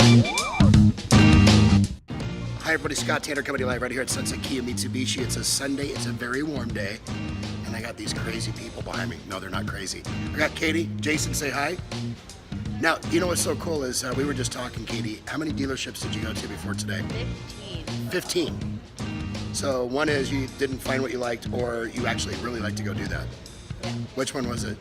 Hi everybody, Scott Tanner coming to you live right here at Sunset Kia Mitsubishi. It's a Sunday, it's a very warm day, and I got these crazy people behind me. No, they're not crazy. I got Katie, Jason, say hi. Now, you know what's so cool is we were just talking, Katie, how many dealerships did you go to before today? 15. 15. So one is you didn't find what you liked, or you actually really like to go do that. Yeah. Which one was it?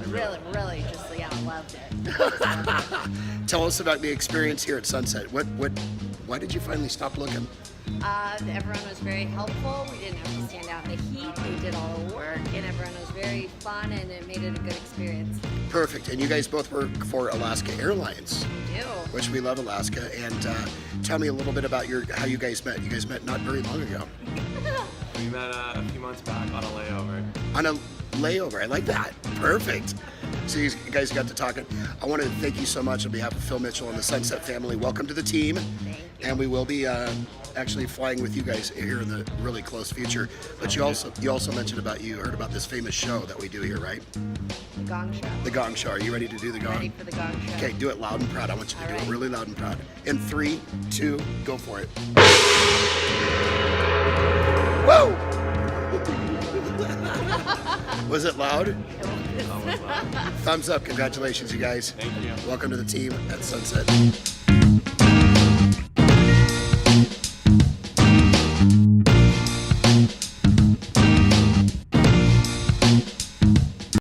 Really, just, yeah, loved it. Tell us about the experience here at Sunset. Why did you finally stop looking? Everyone was very helpful. We didn't have to stand out in the heat. We did all the work, and everyone was very fun, and it made it a good experience. Perfect. And you guys both work for Alaska Airlines. We do. Which we love Alaska. And tell me a little bit about how you guys met. You guys met not very long ago. We met a few months back on a layover. On a layover. I like that. Perfect. So you guys got to talking. I want to thank you so much on behalf of Phil Mitchell and the Sunset family. Welcome to the team. Thank you. And we will be actually flying with you guys here in the really close future. But you also mentioned you heard about this famous show that we do here, right? The Gong Show. The Gong Show. Are you ready to do the gong? Ready for the Gong Show. Okay, do it loud and proud. I want you to All do right. it really loud and proud. In 3, 2, go for it. Woo! Was it loud? It was. Thumbs up. Congratulations, you guys. Thank you. Welcome to the team at Sunset.